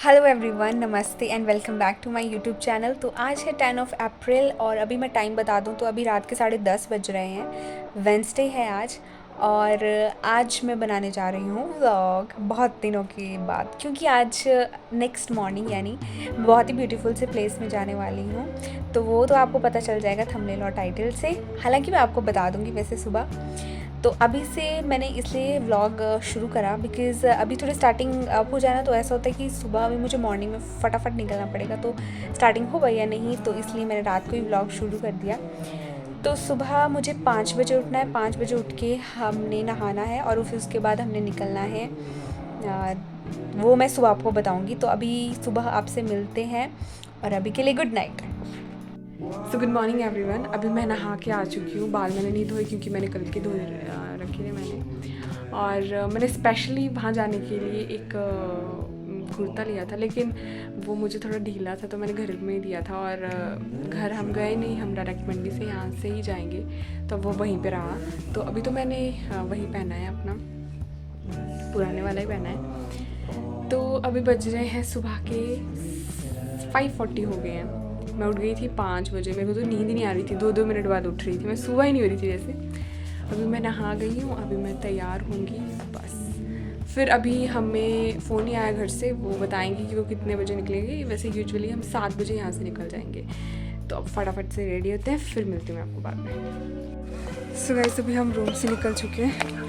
Hello everyone, नमस्ते and welcome back to my YouTube channel. तो आज है 10 ऑफ अप्रैल और अभी मैं टाइम बता दूं तो अभी रात के 10:30 बज रहे हैं। वेंसडे है आज और आज मैं बनाने जा रही हूँ व्लॉग बहुत दिनों के बाद, क्योंकि आज नेक्स्ट मॉर्निंग यानी बहुत ही ब्यूटीफुल से प्लेस में जाने वाली हूँ। तो वो तो आपको पता चल जाएगा थंबनेल और टाइटल से। हालांकि मैं आपको बता दूँगी वैसे सुबह। तो अभी से मैंने इसलिए व्लॉग शुरू करा बिकॉज़ अभी थोड़ी स्टार्टिंग अप हो जाए ना, तो ऐसा होता है कि सुबह अभी मुझे मॉर्निंग में फटाफट निकलना पड़ेगा। तो स्टार्टिंग हो गई या नहीं, तो इसलिए मैंने रात को ही व्लॉग शुरू कर दिया। तो सुबह मुझे 5 बजे उठना है। 5 बजे उठ के हमने नहाना है और फिर उसके बाद हमने निकलना है। वो मैं सुबह आपको बताऊँगी। तो अभी सुबह आपसे मिलते हैं और अभी के लिए good night. So good morning everyone. अभी मैं नहा के आ चुकी हूँ। बाल मैंने नहीं धोए क्योंकि मैंने कल के धोए रखे थे मैंने। और मैंने स्पेशली वहाँ जाने के लिए एक कुर्ता लिया था, लेकिन वो मुझे थोड़ा ढीला था तो मैंने घर में ही दिया था। और घर हम गए नहीं, हम डायरेक्ट मंडी से यहाँ से ही जाएंगे, तो वो वहीं पे रहा। तो अभी तो मैंने वही पहना है, अपना पुराने वाला ही पहना है। तो अभी बज रहे हैं सुबह के 5:40 हो गए हैं। मैं उठ गई थी 5 बजे। मेरे को तो नींद ही नहीं आ रही थी, 2-2 मिनट बाद उठ रही थी मैं, सुबह ही नहीं हो रही थी जैसे। अभी मैं नहा गई हूँ, अभी मैं तैयार होंगी बस। फिर अभी हमें फ़ोन नहीं आया घर से, वो बताएंगे कि वो कितने बजे निकलेंगे। वैसे यूजुअली हम 7 बजे यहाँ से निकल जाएंगे। तो अब फटाफट से रेडी होते हैं, फिर मिलती हूँ मैं आपको बाद में। सो गाइस, अभी हम रूम से निकल चुके हैं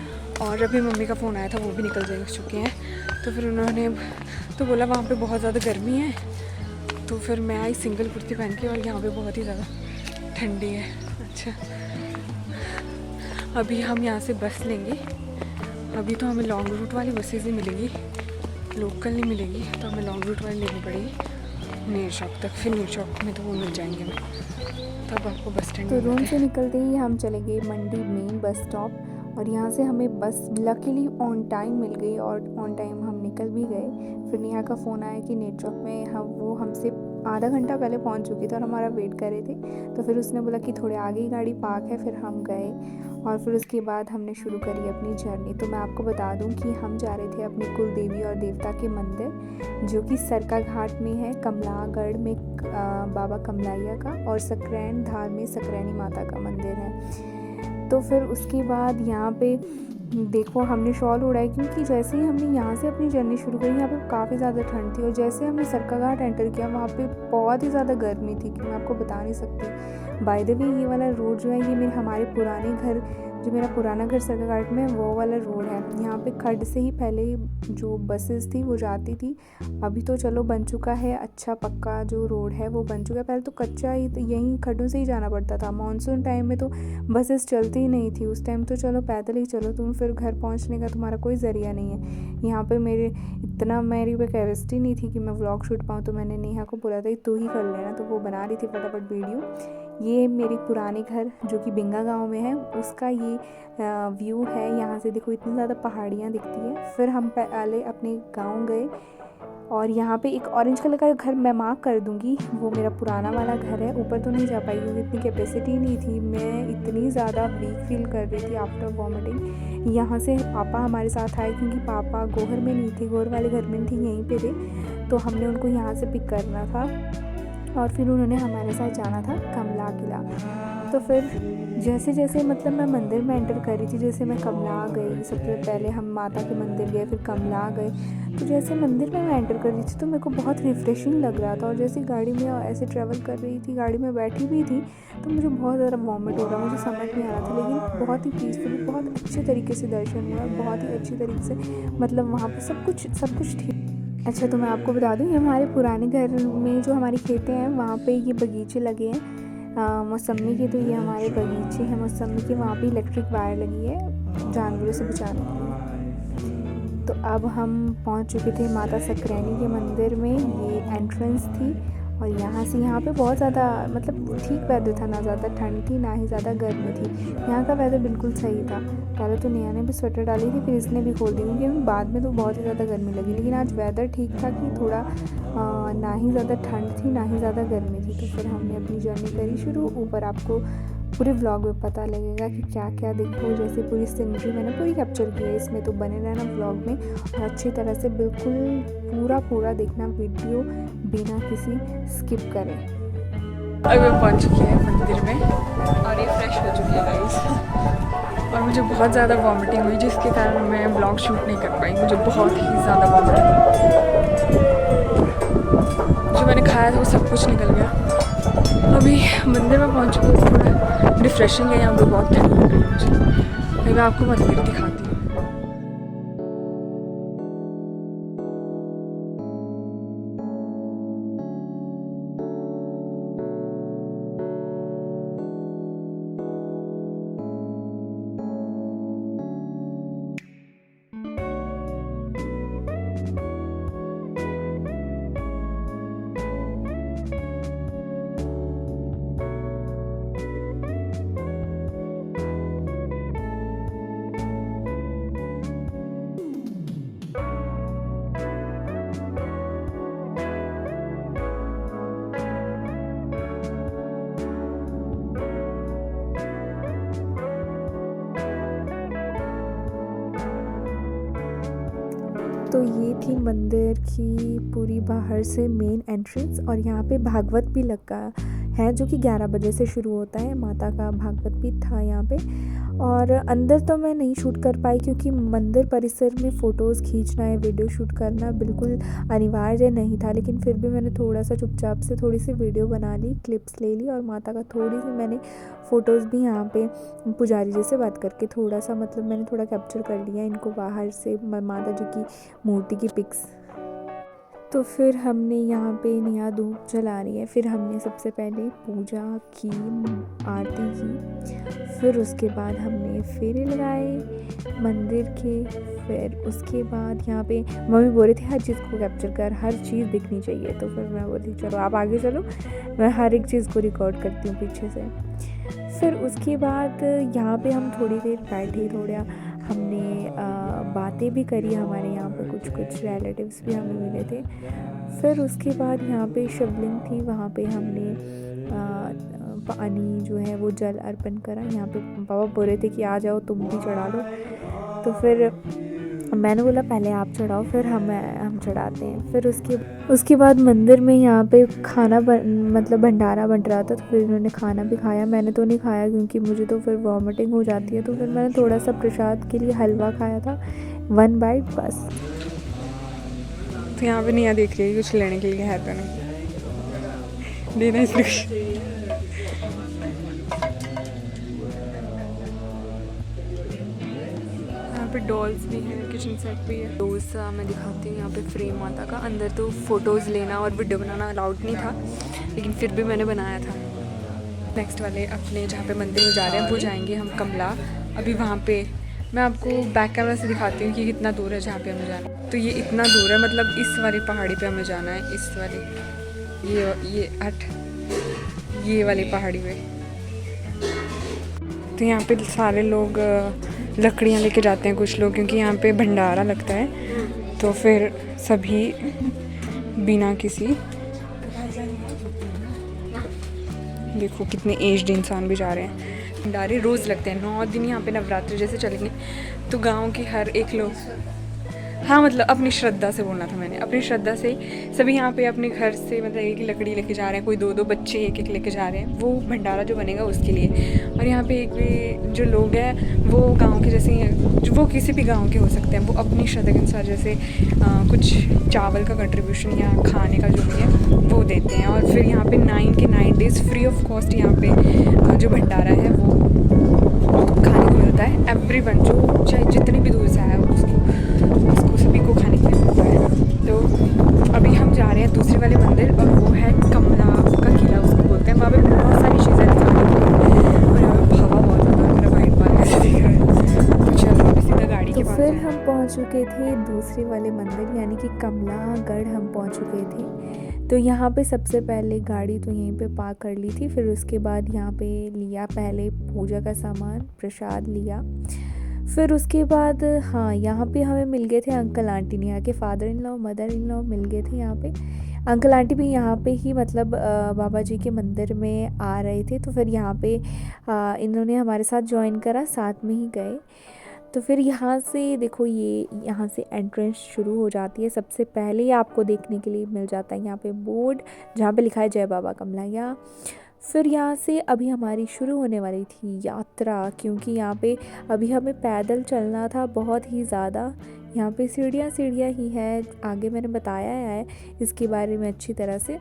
और अभी मम्मी का फ़ोन आया था, वो भी निकल जा चुके हैं। तो फिर उन्होंने तो बोला वहाँ पे बहुत ज़्यादा गर्मी है। तो फिर मैं आई सिंगल कुर्ती पहन के, और यहाँ पे बहुत ही ज़्यादा ठंडी है। अच्छा, अभी हम यहाँ से बस लेंगे। अभी तो हमें लॉन्ग रूट वाली बसेज ही मिलेगी, लोकल नहीं मिलेगी, तो हमें लॉन्ग रूट वाली लेनी पड़ेगी नेर चौक तक। फिर नेर चौक में तो वो मिल जाएंगे हमें, तब आपको बस स्टैंड। तो रूम से निकलते ही हम चले गए मंडी मेन बस स्टॉप, और यहाँ से हमें बस लकीली ऑन टाइम मिल गई और ऑन टाइम हम निकल भी गए। फिर नेहा का फ़ोन आया कि नेट चौक में वो हमसे आधा घंटा पहले पहुँच चुकी थी और हमारा वेट कर रहे थे। तो फिर उसने बोला कि थोड़े आगे ही गाड़ी पार्क है। फिर हम गए और फिर उसके बाद हमने शुरू करी अपनी जर्नी। तो मैं आपको बता दूं कि हम जा रहे थे अपनी कुल देवी और देवता के मंदिर, जो कि सरका घाट में है, कमलागढ़ में बाबा कमलाइया का, और सकरैन धार में सकरैनी माता का मंदिर है। तो फिर उसके बाद यहाँ पे देखो हमने शॉल उड़ाई, क्योंकि जैसे ही हमने यहाँ से अपनी जर्नी शुरू करी, यहाँ पे काफ़ी ज़्यादा ठंड थी। और जैसे हमने सरका घाट एंटर किया, वहाँ पे बहुत ही ज़्यादा गर्मी थी कि मैं आपको बता नहीं सकती। बाय द वे, ये वाला रोड जो है, ये हमारे पुराने घर, जो मेरा पुराना घर सरका घाट में, वो वाला रोड है। यहाँ पे खड्ड से ही पहले जो बसेस थी वो जाती थी। अभी तो चलो बन चुका है, अच्छा पक्का जो रोड है वो बन चुका है। पहले तो कच्चा ही, यहीं खड्डों से ही जाना पड़ता था। मानसून टाइम में तो बसेस चलती ही नहीं थी। उस टाइम तो चलो पैदल ही चलो तुम, फिर घर पहुँचने का तुम्हारा कोई ज़रिया नहीं है। यहाँ पे मेरी पे कैपेसिटी नहीं थी कि मैं व्लॉग शूट पाऊँ, तो मैंने नेहा को बोला था तू ही कर लेना। तो वो बना रही थी फटाफट वीडियो। ये मेरे पुराने घर जो कि बिंगा गांव में है, उसका ये व्यू है। यहाँ से देखो इतनी ज़्यादा पहाड़ियाँ दिखती है। फिर हम पहले अपने गांव गए, और यहाँ पे एक ऑरेंज कलर का घर मैं मार्क कर दूँगी, वो मेरा पुराना वाला घर है। ऊपर तो नहीं जा पाई क्योंकि इतनी कैपेसिटी नहीं थी, मैं इतनी ज़्यादा वीक फील कर रही थी आफ्टर वॉमिटिंग। यहाँ से पापा हमारे साथ आए, क्योंकि पापा गोहर में नहीं थे, गोहर वाले घर में नहीं थे, यहीं पे थे। तो हमने उनको यहाँ से पिक करना था और फिर उन्होंने हमारे साथ जाना था कमला किला। तो फिर जैसे जैसे मतलब मैं मंदिर में एंटर कर रही थी, जैसे मैं कमला गई, सबसे पहले हम माता के मंदिर गए, फिर कमला गए। तो जैसे मंदिर में मैं एंटर कर रही थी तो मेरे को बहुत रिफ़्रेशिंग लग रहा था। और जैसे गाड़ी में ऐसे ट्रैवल कर रही थी, गाड़ी में बैठी भी थी, तो मुझे बहुत ज़्यादा वॉमिट हो रहा, मुझे समझ नहीं आ रहा था। लेकिन बहुत ही पीसफुली, बहुत अच्छे तरीके से दर्शन हुआ, बहुत ही अच्छी तरीके से, मतलब वहाँ पर सब कुछ ठीक। अच्छा, तो मैं आपको बता दूँ, ये हमारे पुराने घर में जो हमारी खेतें हैं, वहाँ पे ये बगीचे लगे हैं मौसमी के। तो ये हमारे बगीचे हैं मौसमी के, वहाँ पे इलेक्ट्रिक वायर लगी है जानवरों से बचाने के लिए। तो अब हम पहुँच चुके थे माता सकरैनी के मंदिर में, ये एंट्रेंस थी। और यहाँ पे बहुत ज़्यादा मतलब ठीक वेदर था, ना ज़्यादा ठंड थी ना ही ज़्यादा गर्मी थी। यहाँ का वेदर बिल्कुल सही था। पहले तो नेहा ने भी स्वेटर डाली थी, फिर इसने भी खोल दी, क्योंकि बाद में तो बहुत ही ज़्यादा गर्मी लगी। लेकिन आज वेदर ठीक था कि थोड़ा ना ही ज़्यादा ठंड थी ना ही ज़्यादा गर्मी थी। तो फिर हमने अपनी जर्नी करी शुरू। ऊपर आपको पूरे व्लॉग में पता लगेगा कि क्या क्या देखो। जैसे पूरी सीनरी मैंने पूरी कैप्चर की है इसमें, तो बने रहना व्लॉग में और अच्छी तरह से बिल्कुल पूरा देखना वीडियो बिना किसी स्किप करें। अभी मैं पहुंच चुकी है मंदिर में और ये फ्रेश हो चुकी है गाइस, और मुझे बहुत ज़्यादा वॉमिटिंग हुई जिसके कारण मैं ब्लॉग शूट नहीं कर पाई। मुझे बहुत ही ज़्यादा वॉमिटिंग हुई, जो मैंने खाया था वो सब कुछ निकल गया। अभी मंदिर में पहुंच चुकी हूँ, थोड़ा रिफ्रेशिंग है यहाँ पे, बहुत ठंड लग रही है मुझे। फिर मैं आपको मंदिर दिखाती हूँ। तो ये थी मंदिर की पूरी बाहर से मेन एंट्रेंस, और यहाँ पे भागवत भी लगा है जो कि 11 बजे से शुरू होता है। माता का भागवत भी था यहाँ पे। और अंदर तो मैं नहीं शूट कर पाई क्योंकि मंदिर परिसर में फ़ोटोज़ खींचना है, वीडियो शूट करना बिल्कुल अनिवार्य नहीं था, लेकिन फिर भी मैंने थोड़ा सा चुपचाप से थोड़ी सी वीडियो बना ली, क्लिप्स ले ली, और माता का थोड़ी सी मैंने फ़ोटोज़ भी यहाँ पे पुजारी जी से बात करके थोड़ा सा मतलब मैंने थोड़ा कैप्चर कर लिया इनको बाहर से, माता जी की मूर्ति की पिक्स। तो फिर हमने यहाँ पे नया धूप जला रही है। फिर हमने सबसे पहले पूजा की, आरती की, फिर उसके बाद हमने फेरे लगाए मंदिर के। फिर उसके बाद यहाँ पे मम्मी बोल रही थी हर चीज़ को कैप्चर कर, हर चीज़ दिखनी चाहिए। तो फिर मैं बोली चलो आप आगे चलो, मैं हर एक चीज़ को रिकॉर्ड करती हूँ पीछे से। फिर उसके बाद यहाँ पे हम थोड़ी देर बैठे, थोड़ा हमने बातें भी करी। हमारे यहाँ पे कुछ रिलेटिव्स भी हमें मिले थे। फिर उसके बाद यहाँ पे शिवलिंग थी, वहाँ पे हमने पानी जो है वो जल अर्पण करा। यहाँ पे पापा बोल रहे थे कि आ जाओ तुम भी चढ़ा लो, तो फिर मैंने बोला पहले आप चढ़ाओ फिर हम चढ़ाते हैं। फिर उसके बाद मंदिर में यहाँ पे खाना मतलब भंडारा बन रहा था, तो फिर उन्होंने खाना भी खाया। मैंने तो नहीं खाया क्योंकि मुझे तो फिर वॉमिटिंग हो जाती है, तो फिर मैंने थोड़ा सा प्रसाद के लिए हलवा खाया था, 1 बाइट बस। तो यहाँ पे निया देख रही है कुछ लेने के लिए है तो नहीं देना इसलिए। यहाँ पे डॉल्स भी हैं, किचन सेट भी है। डॉल्स मैं दिखाती हूँ यहाँ पे फ्रेम माता का। अंदर तो फ़ोटोज़ लेना और वीडियो बनाना अलाउड नहीं था, लेकिन फिर भी मैंने बनाया था। नेक्स्ट वाले अपने जहाँ पे मंदिर में जा रहे हैं वो जाएंगे हम कमला। अभी वहाँ पे मैं आपको बैक कैमरा से दिखाती हूँ कि कितना दूर है जहाँ पे हमें जाना है। तो ये इतना दूर है, मतलब इस वाली पहाड़ी पे हमें जाना है, इस वाली ये वाली पहाड़ी पे। तो यहाँ पे सारे लोग लकड़ियाँ लेके जाते हैं कुछ लोग, क्योंकि यहाँ पे भंडारा लगता है। तो फिर सभी बिना किसी, देखो कितने एज्ड इंसान भी जा रहे हैं। भंडारे रोज़ लगते हैं, 9 दिन यहाँ पे नवरात्रि जैसे चलेंगे। तो गांव के हर एक लोग, हाँ मतलब अपनी श्रद्धा से बोलना था मैंने, अपनी श्रद्धा से सभी यहाँ पे अपने घर से मतलब एक लकड़ी लेके जा रहे हैं। कोई 2-2 बच्चे एक लेके जा रहे हैं, वो भंडारा जो बनेगा उसके लिए। और यहाँ पे एक जो लोग हैं वो गांव के जैसे ही, वो किसी भी गांव के हो सकते हैं, वो अपनी श्रद्धा के अनुसार जैसे कुछ चावल का कंट्रीब्यूशन या खाने का जो भी है वो देते हैं। और फिर यहाँ पे 9 के 9 डेज़ फ्री ऑफ कॉस्ट यहाँ पे जो भंडारा है वो खाने को मिलता है। एवरीवन जो चाहे जितनी भी दूर से आया हो उसको सभी को खाने के लिए मिलता है। तो अभी हम जा रहे हैं दूसरे वाले मंदिर, और वो है कमला का किला उसको बोलते हैं। वहाँ पे बहुत सारी चीज़ें दिखाने को, और यहाँ पे हवा बहुत ज़्यादा, मेरा वाइट बाल ऐसे दिख रहा है। तो चलो अभी सीधा गाड़ी के पास। फिर हम पहुँच चुके थे दूसरे वाले मंदिर यानी कि कमलागढ़ हम पहुँच चुके थे। तो यहाँ पे सबसे पहले गाड़ी तो यहीं पे पार्क कर ली थी। फिर उसके बाद यहाँ पे लिया पहले पूजा का सामान, प्रसाद लिया। फिर उसके बाद हाँ, यहाँ पे हमें मिल गए थे अंकल आंटी, यहाँ के father in law mother in law मिल गए थे यहाँ पे। अंकल आंटी भी यहाँ पे ही मतलब बाबा जी के मंदिर में आ रहे थे, तो फिर यहाँ पे इन्होंने हमारे साथ ज्वाइन करा, साथ में ही गए। तो फिर यहाँ से देखो, ये यहाँ से एंट्रेंस शुरू हो जाती है। सबसे पहले ही आपको देखने के लिए मिल जाता है यहाँ पे बोर्ड जहाँ पे लिखा है जय बाबा कमलाया। फिर यहाँ से अभी हमारी शुरू होने वाली थी यात्रा, क्योंकि यहाँ पे अभी हमें पैदल चलना था बहुत ही ज़्यादा। यहाँ पे सीढ़ियाँ सीढ़ियाँ ही है, आगे मैंने बताया है इसके बारे में अच्छी तरह से।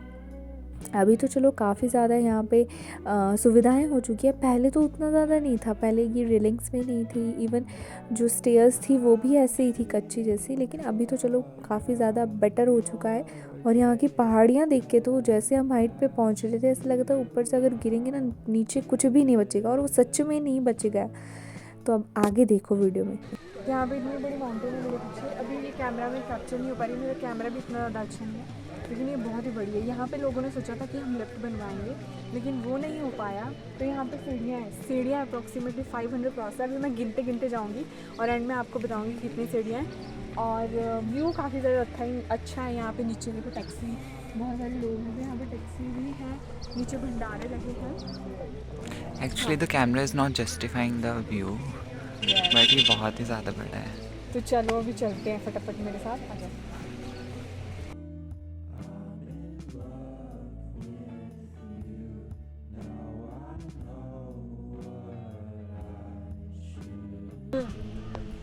अभी तो चलो काफ़ी ज़्यादा यहाँ पे सुविधाएं हो चुकी है, पहले तो उतना ज़्यादा नहीं था। पहले ये रेलिंग्स में नहीं थी, इवन जो स्टेयर्स थी वो भी ऐसे ही थी कच्ची जैसी, लेकिन अभी तो चलो काफ़ी ज़्यादा बेटर हो चुका है। और यहाँ की पहाड़ियाँ देख के तो जैसे हम हाइट पे पहुँच रहे थे, ऐसा लगता है ऊपर से अगर गिरेंगे ना नीचे कुछ भी नहीं बचेगा, और वो सच में नहीं बचेगा। तो अब आगे देखो वीडियो में। यहाँ पे इतनी बड़ी माउंटेन है मेरे पीछे। अभी ये कैमरा में कैप्चर नहीं हो पा रही, मेरा कैमरा भी इतना ज़्यादा अच्छा नहीं है, लेकिन ये बहुत ही बड़ी है। यहाँ पे लोगों ने सोचा था कि हम लिफ्ट बनवाएंगे, लेकिन वो नहीं हो पाया। तो यहाँ पे सीढ़ियाँ हैं, सीढ़ियाँ अप्रॉक्सीमेटली 500 क्रॉस है। अभी मैं गिनते गिनते जाऊँगी और एंड में आपको बताऊँगी कितनी सीढ़ियाँ हैं। और व्यू काफ़ी ज़्यादा अच्छा है। यहाँ पे नीचे देखो टैक्सी, बहुत सारे लोग हैं यहाँ पे, टैक्सी भी है, नीचे भंडारे लगे हैं। Actually the camera is not justifying the view, but ये बहुत ही ज़्यादा बड़ा है। तो चलो अभी चलते हैं फटाफट, मेरे साथ आ जाओ।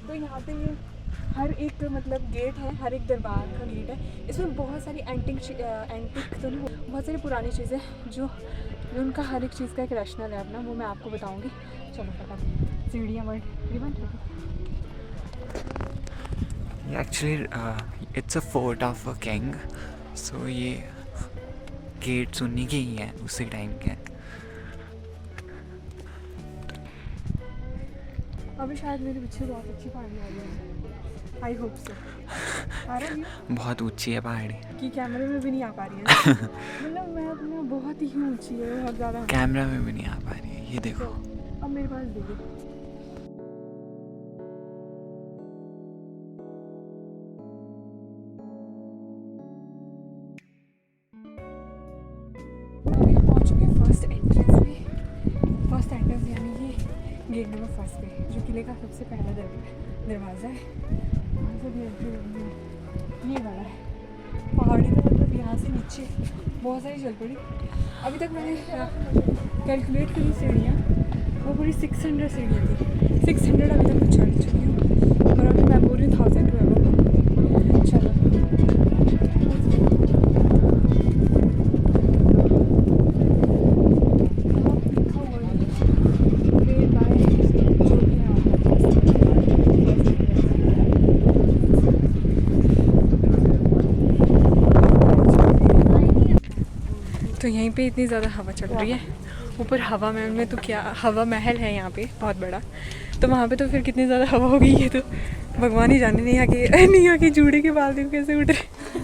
तो यहाँ पे ये हर एक मतलब गेट है, हर एक दरबार का गेट है। इसमें बहुत सारी एंटिक तो नहीं, बहुत सारी पुरानी चीज़ें जो उनका हर एक चीज़ का एक रैशनल है अपना, वो मैं आपको बताऊंगी। चलो फटाफट सीढ़ियाँ actually it's a fort of a king, so ये गेट सुनने के ही हैं उसी टाइम के। अभी शायद मेरे पीछे बहुत अच्छी पहाड़ी आ रही है, आई होप सो। आ रही है बहुत ऊंची है पहाड़ी कि कैमरे में भी नहीं आ पा रही है। मतलब मैं अपना बहुत ही ऊंची है, बहुत ज़्यादा कैमरा में भी नहीं आ पा रही है। ये देखो, अब मेरे पास देखिए, अभी हम पहुंच चुके हैं फर्स्ट एंट्रेंस पे। फर्स्ट एंट्रेंस यानी ये गेट नंबर 1 पे, जो किले का सबसे पहला दरवाज़ा है। वहाँ से भी एंट्री होनी है, ये वाला है। पहाड़ी तो मतलब यहाँ से नीचे बहुत सारी चल पड़ी। अभी तक मैंने कैलकुलेट करी सीढ़ियाँ, वो पूरी 600 सीढ़ियाँ थी। 600 अभी तक मैं चढ़ चुकी हूँ, और अभी मैं बोल रही हूँ 1000 टू एबव। चलो तो यहीं पे इतनी ज़्यादा हवा चल रही है। ऊपर हवा महल में तो क्या, हवा महल है यहाँ पे बहुत बड़ा, तो वहाँ पे तो फिर कितनी ज़्यादा हवा होगी ये तो भगवान ही जाने। नहीं आके जूड़े के बाल देखो कैसे उड़ रहे।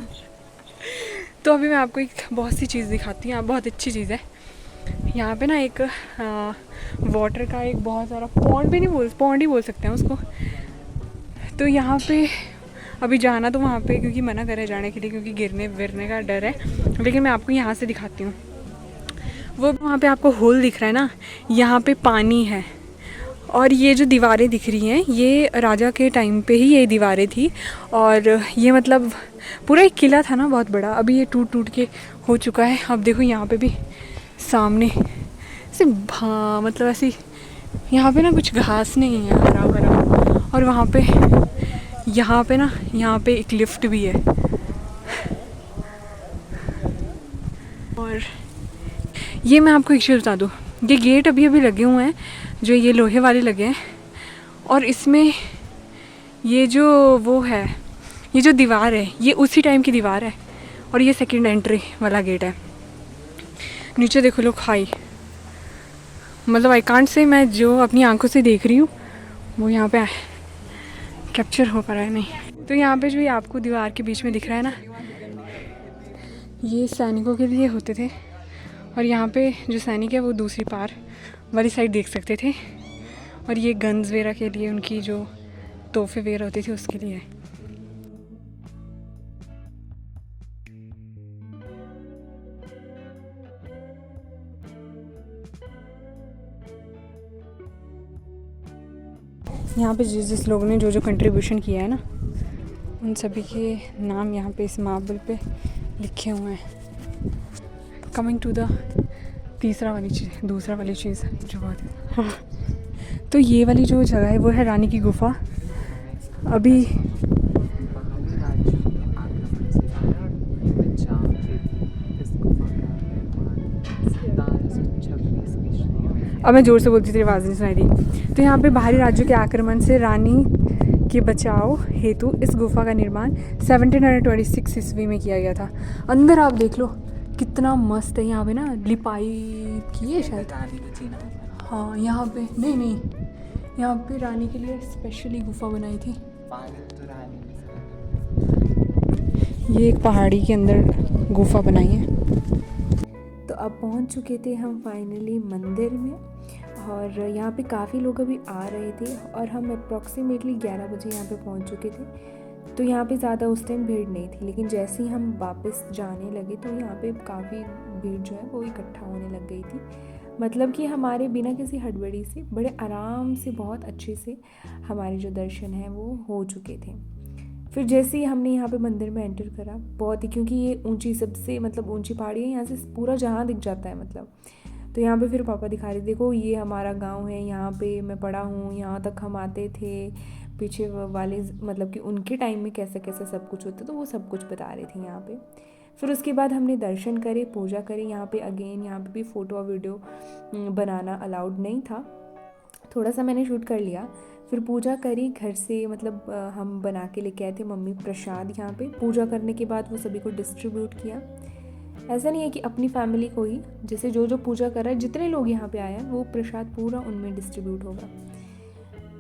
तो अभी मैं आपको एक बहुत सी चीज़ दिखाती हूँ, बहुत अच्छी चीज़ है। यहाँ पे ना एक वाटर का एक बहुत सारा पॉन्ड ही बोल सकते हैं उसको। तो यहाँ पे अभी जाना तो वहाँ पे क्योंकि मना करे जाने के लिए, क्योंकि गिरने विरने का डर है, लेकिन मैं आपको यहाँ से दिखाती हूँ। वो वहाँ पे आपको होल दिख रहा है ना, यहाँ पे पानी है। और ये जो दीवारें दिख रही हैं, ये राजा के टाइम पे ही ये दीवारें थी। और ये मतलब पूरा एक किला था ना बहुत बड़ा, अभी ये टूट टूट के हो चुका है। अब देखो यहाँ पे भी सामने ऐसे मतलब ऐसी यहाँ पे ना कुछ घास नहीं है, हरा भरा। और वहाँ पे यहाँ पे एक लिफ्ट भी है। और ये मैं आपको एक चीज़ बता दूँ, ये गेट अभी लगे हुए हैं, जो ये लोहे वाले लगे हैं। और इसमें ये जो वो है, ये जो दीवार है, ये उसी टाइम की दीवार है। और ये सेकंड एंट्री वाला गेट है। नीचे देखो लोग खाई, मतलब आई कांट से, मैं जो अपनी आंखों से देख रही हूँ वो यहाँ पे कैप्चर हो पा रहा है नहीं। तो यहाँ पे जो ये आपको दीवार के बीच में दिख रहा है ना, ये सैनिकों के लिए होते थे। और यहाँ पे जो सैनिक है वो दूसरी पार वाली साइड देख सकते थे। और ये गन्स वगैरह के लिए, उनकी जो तोहफे वगैरह होती थी उसके लिए। यहाँ पे जिस लोगों ने जो कंट्रीब्यूशन किया है ना, उन सभी के नाम यहाँ पे इस मार्बल पे लिखे हुए हैं। कमिंग टू द दूसरा वाली चीज़ जो बहुत तो ये वाली जो जगह है वो है रानी की गुफा। अभी अब मैं ज़ोर से बोलती थी, आवाज़ नहीं सुनाई दी। तो यहाँ पे बाहरी राज्यों के आक्रमण से रानी के बचाव हेतु इस गुफा का निर्माण 1726 ईस्वी में किया गया था। अंदर आप देख लो कितना मस्त है। यहाँ पे ना लिपाई की है शायद। हाँ यहाँ पे नहीं, यहाँ पे रानी के लिए स्पेशली गुफा बनाई थी। ये एक पहाड़ी के अंदर गुफा बनाई है। तो अब पहुंच चुके थे हम फाइनली मंदिर में, और यहाँ पे काफ़ी लोग अभी आ रहे थे और हम अप्रॉक्सीमेटली 11 बजे यहाँ पे पहुँच चुके थे। तो यहाँ पे ज़्यादा उस टाइम भीड़ नहीं थी, लेकिन जैसे ही हम वापस जाने लगे तो यहाँ पे काफ़ी भीड़ जो है वो इकट्ठा होने लग गई थी। मतलब कि हमारे बिना किसी हड़बड़ी से बड़े आराम से बहुत अच्छे से हमारे जो दर्शन हैं वो हो चुके थे। फिर जैसे ही हमने यहाँ पे मंदिर में एंटर करा, बहुत ही, क्योंकि ये ऊंची, सबसे मतलब ऊंची पहाड़ी है, यहाँ से पूरा जहाँ दिख जाता है मतलब। तो यहाँ पे फिर पापा दिखा रहे, देखो ये हमारा गांव है, यहाँ पे मैं पढ़ा हूँ, यहाँ तक हम आते थे। पीछे वाले मतलब कि उनके टाइम में कैसे कैसे सब कुछ होता, तो वो सब कुछ बता रहे थे यहाँ पे। फिर उसके बाद हमने दर्शन करे, पूजा करी। यहाँ पे अगेन यहाँ पे भी फ़ोटो और वीडियो बनाना अलाउड नहीं था, थोड़ा सा मैंने शूट कर लिया। फिर पूजा करी घर से, मतलब हम बना के लेके आए थे मम्मी प्रसाद। यहाँ पे पूजा करने के बाद वो सभी को डिस्ट्रीब्यूट किया। ऐसा नहीं है कि अपनी फैमिली को ही, जैसे जो पूजा कर रहा है, जितने लोग यहाँ पे आए हैं वो प्रसाद पूरा उनमें डिस्ट्रीब्यूट होगा।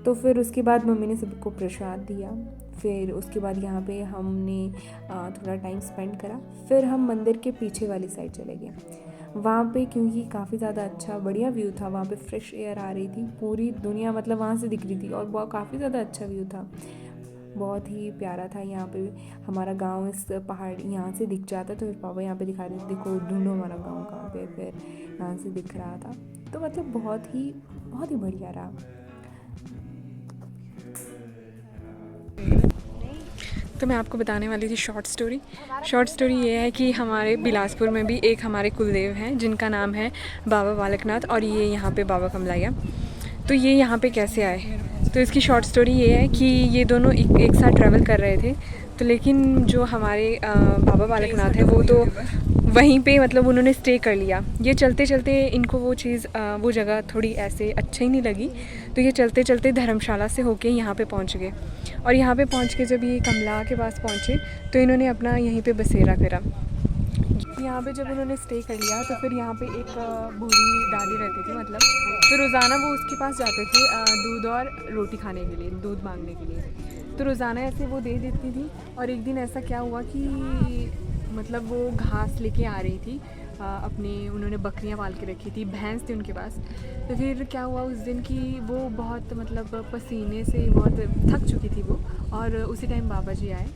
तो फिर उसके बाद मम्मी ने सबको प्रसाद दिया। फिर उसके बाद यहाँ पे हमने थोड़ा टाइम स्पेंड करा। फिर हम मंदिर के पीछे वाली साइड चले गए। वहाँ पे क्योंकि काफ़ी ज़्यादा अच्छा बढ़िया व्यू था, वहाँ पे फ्रेश एयर आ रही थी, पूरी दुनिया मतलब वहाँ से दिख रही थी, और बहुत काफ़ी ज़्यादा अच्छा व्यू था, बहुत ही प्यारा था। यहाँ पे हमारा गांव इस पहाड़ यहाँ से दिख जाता, तो फिर पापा यहाँ पे दिखा रहे थे, देखो ढूंढो हमारा गांव कहाँ पे। फिर यहाँ से दिख रहा था, तो मतलब बहुत ही बढ़िया रहा। तो मैं आपको बताने वाली थी शॉर्ट स्टोरी ये है कि हमारे बिलासपुर में भी एक हमारे कुलदेव हैं जिनका नाम है बाबा बालकनाथ, और ये यहाँ पे बाबा कमलाया। तो ये यहाँ पे कैसे आए, तो इसकी शॉर्ट स्टोरी ये है कि ये दोनों एक साथ ट्रैवल कर रहे थे। तो लेकिन जो हमारे बाबा बालकनाथ है वो तो वहीं पे मतलब उन्होंने स्टे कर लिया। ये चलते चलते इनको वो जगह थोड़ी ऐसे अच्छा ही नहीं लगी, तो ये चलते चलते धर्मशाला से होके यहाँ पे पहुँच गए। और यहाँ पे पहुँच के जब ये कमला के पास पहुँचे तो इन्होंने अपना यहीं पे बसेरा करा। यहाँ पे जब उन्होंने स्टे कर लिया तो फिर यहाँ पे एक बूढ़ी दादी रहती थी, मतलब तो रोज़ाना वो उसके पास जाते थे दूध और रोटी खाने के लिए, दूध मांगने के लिए। तो रोज़ाना ऐसे वो दे देती थी। और एक दिन ऐसा क्या हुआ कि मतलब वो घास लेके आ रही थी अपने, उन्होंने बकरियां पाल के रखी थी, भैंस थी उनके पास। तो फिर क्या हुआ उस दिन की वो बहुत मतलब पसीने से बहुत थक चुकी थी वो, और उसी टाइम बाबा जी आए।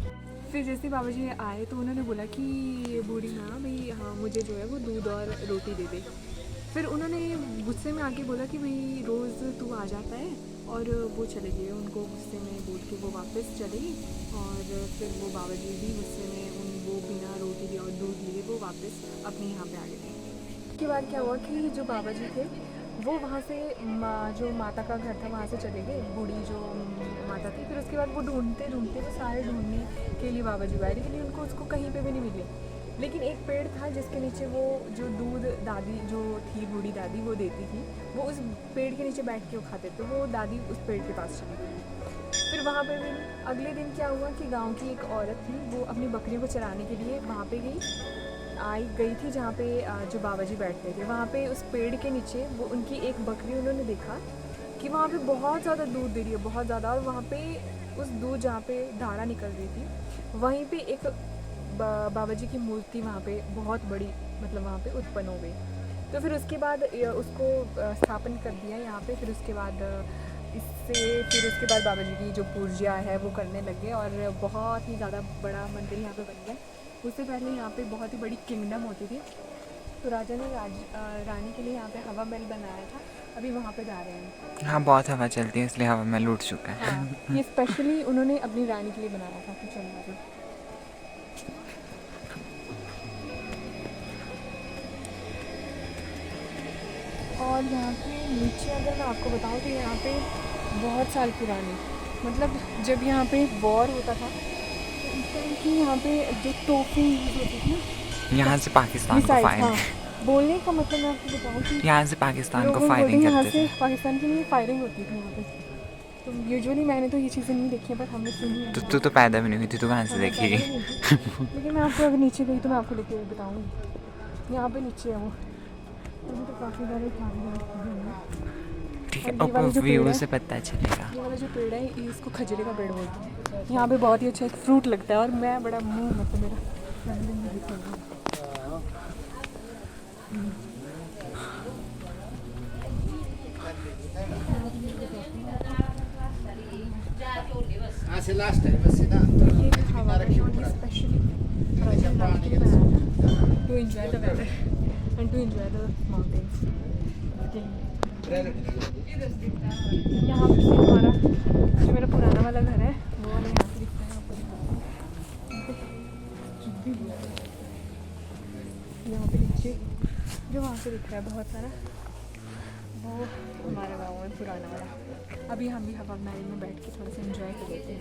फिर जैसे बाबा जी आए तो उन्होंने बोला कि बूढ़ी माँ भाई हाँ मुझे जो है वो दूध और रोटी दे दे। फिर उन्होंने गुस्से में आके बोला कि भाई रोज़ तू आ जाता है, और वो चले गए। उनको गुस्से में बोल के वो वापस चले गई, और फिर वो बाबा जी भी गुस्से में वो बिना रोटी लिए और दूध लिए वो वापस अपने यहाँ पे आ गए थे। उसके बाद क्या हुआ कि जो बाबा जी थे वो वहाँ से जो माता का घर था वहाँ से चले गए, बूढ़ी जो माता थी। फिर उसके बाद वो ढूंढते वो सारे ढूंढने के लिए बाबा जी आए, लेकिन उनको उसको कहीं पे भी नहीं मिले। लेकिन एक पेड़ था जिसके नीचे वो जो दूध दादी जो थी, बूढ़ी दादी वो देती थी, वो उस पेड़ के नीचे बैठ के वो खाते, तो वो दादी उस पेड़ के पास चली गई। फिर वहाँ पे भी अगले दिन क्या हुआ कि गांव की एक औरत थी, वो अपनी बकरियों को चराने के लिए वहाँ पे गई थी जहाँ पे जो बाबा जी बैठते थे। वहाँ पे उस पेड़ के नीचे वो उनकी एक बकरी उन्होंने देखा कि वहाँ पे बहुत ज़्यादा दूध दे रही है, बहुत ज़्यादा। और वहाँ पे उस दूध जहाँ पे धारा निकल रही थी वहीं पे एक बाबा जी की मूर्ति वहाँ पे बहुत बड़ी मतलब वहाँ पे उत्पन्न हो गई। तो फिर उसके बाद उसको स्थापन कर दिया यहाँ पे। फिर उसके बाद इससे फिर उसके बाद बाबा जी की जो पूजा है वो करने लगे और बहुत ही ज़्यादा बड़ा मंदिर यहाँ पे बन गया। उससे पहले यहाँ पे बहुत ही बड़ी किंगडम होती थी, तो राजा ने रानी के लिए यहाँ पे हवा महल बनाया था। अभी वहाँ पे जा रहे हैं। हाँ, बहुत हवा चलती है इसलिए हवा महल उठ चुका है। हाँ, ये स्पेशली उन्होंने अपनी रानी के लिए बनाया था। तो चलना भी और यहाँ पे नीचे अगर मैं आपको बताऊँ तो यहाँ पे बहुत साल पुरानी, मतलब जब यहाँ पे वॉर होता था तो उस टाइम की यहाँ पे जो तोपें यूज़ होती थी ना, यहाँ से पाकिस्तान को मिसाइल, फायरिंग, हाँ, बोलने का मतलब मैं आपको बताऊँ कि यहाँ से पाकिस्तान को लोग बोलते फायरिंग हैं यहाँ करते से थे। पाकिस्तान के लिए फायरिंग होती थी यहाँ पे। तो यूजुअली मैंने तो ये चीज़ें नहीं देखी हैं, पर हमने सुनी है। तो तू तो पैदा भी नहीं हुई थी, तू कहाँ से हाँ, मैं देखेगी? पैदा नहीं थी। लेकिन मैं आपको अगर नीचे गई तो मैं आपको लेके बताऊँगी। यहाँ पे नीचे है वो, अभी तो काफ़ी सारे ठीक और है, ये वाला जो अब पेड़ व्यू है, से पता चलेगा। ये वाला जो पेड़ है इसको खजूरे का पेड़ बोलते हैं। यहाँ पे बहुत ही अच्छा एक फ्रूट लगता है और मैं बड़ा मुँह मतलब मेरा फैमिली में दिख रहा है। Hace last time, बस ना तो ये हवा है और ये specially to enjoy the weather and to enjoy the mountains. यहाँ पे से हमारा जो मेरा पुराना वाला घर है वो वाला यहाँ पे दिखता है आपको। यहाँ पे नीचे जो वहाँ से दिख रहा है बहुत सारा, वो हमारा गाँव है पुराना वाला। अभी हम भी हवा महल में बैठ के थोड़ा सा एंजॉय कर लेते हैं।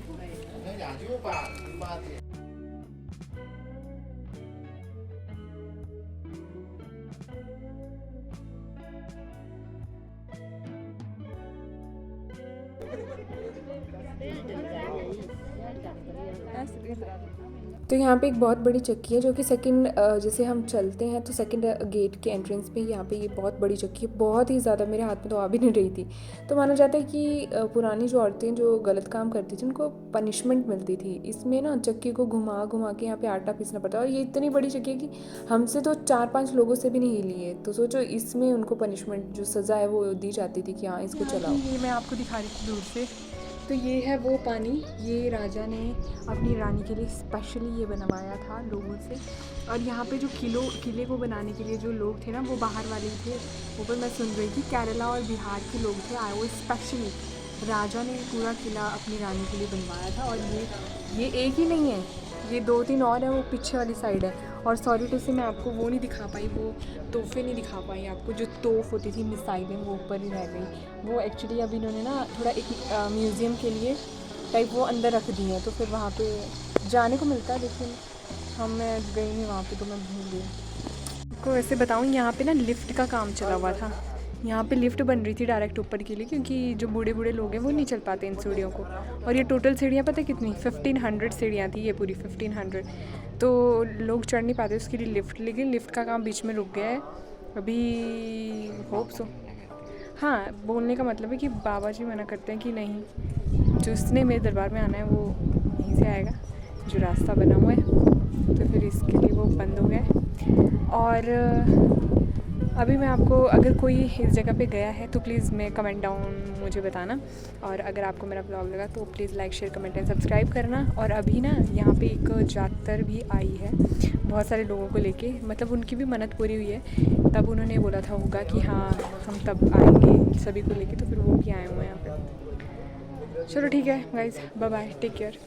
तो यहाँ पे एक बहुत बड़ी चक्की है जो कि सेकंड जैसे हम चलते हैं तो सेकंड गेट के एंट्रेंस पे यहाँ पे ये बहुत बड़ी चक्की है, बहुत ही ज़्यादा मेरे हाथ में तो आ भी नहीं रही थी। तो माना जाता है कि पुरानी जो औरतें जो गलत काम करती थी उनको पनिशमेंट मिलती थी। इसमें ना चक्की को घुमा घुमा के यहाँ पे आटा पीसना पड़ता है और ये इतनी बड़ी चक्की है कि हमसे तो 4-5 लोगों से भी नहीं हिली है। तो सोचो इसमें उनको पनिशमेंट जो सज़ा है वो दी जाती थी कि हाँ इसको चलाओ। ये मैं आपको दिखा रही थी दूर से, तो ये है वो पानी, ये राजा ने अपनी रानी के लिए स्पेशली ये बनवाया था लोगों से। और यहाँ पे जो किले को बनाने के लिए जो लोग थे ना वो बाहर वाले ही थे। ऊपर मैं सुन रही थी केरला और बिहार के लोग थे आए, वो स्पेशली राजा ने पूरा किला अपनी रानी के लिए बनवाया था। और ये एक ही नहीं है, ये 2-3 और है, वो पीछे वाली साइड है। और सॉरी टू से मैं आपको वो नहीं दिखा पाई, वो तोहफे नहीं दिखा पाई आपको। जो तोहफ़ होती थी मिसाइलें वो ऊपर ही रह गई। वो एक्चुअली अभी इन्होंने ना थोड़ा एक म्यूज़ियम के लिए टाइप वो अंदर रख दी हैं, तो फिर वहाँ पे जाने को मिलता है, लेकिन मैं गई नहीं वहाँ पे, तो मैं भूल गई। आपको वैसे बताऊँ यहाँ पे ना लिफ्ट का काम चला हुआ था। यहाँ पे लिफ्ट बन रही थी डायरेक्ट ऊपर के लिए, क्योंकि जो बूढ़े बूढ़े लोग हैं वो नहीं चल पाते इन सीढ़ियों को। और ये टोटल सीढ़ियाँ पता है कितनी, 1500 सीढ़ियाँ थी ये पूरी, 1500। तो लोग चढ़ नहीं पाते उसके लिए लिफ्ट, लेकिन लिफ्ट का काम बीच में रुक गया है अभी, होप सो। हाँ, बोलने का मतलब है कि बाबा जी मना करते हैं कि नहीं, जिसने मेरे दरबार में आना है वो यहीं से आएगा, जो रास्ता बना हुआ है। तो फिर इसके लिए वो बंद हो गया है। और अभी मैं आपको, अगर कोई इस जगह पे गया है तो प्लीज़ मैं कमेंट डाउन मुझे बताना। और अगर आपको मेरा ब्लॉग लगा तो please like share comment and subscribe करना। और अभी ना यहाँ पे एक जातर भी आई है बहुत सारे लोगों को लेके, मतलब उनकी भी मन्नत पूरी हुई है, तब उन्होंने बोला था होगा कि हाँ हम तब आएंगे सभी को लेके, तो फिर वो भी आए हुए हैं यहाँ पे। चलो ठीक है guys, bye bye, take care.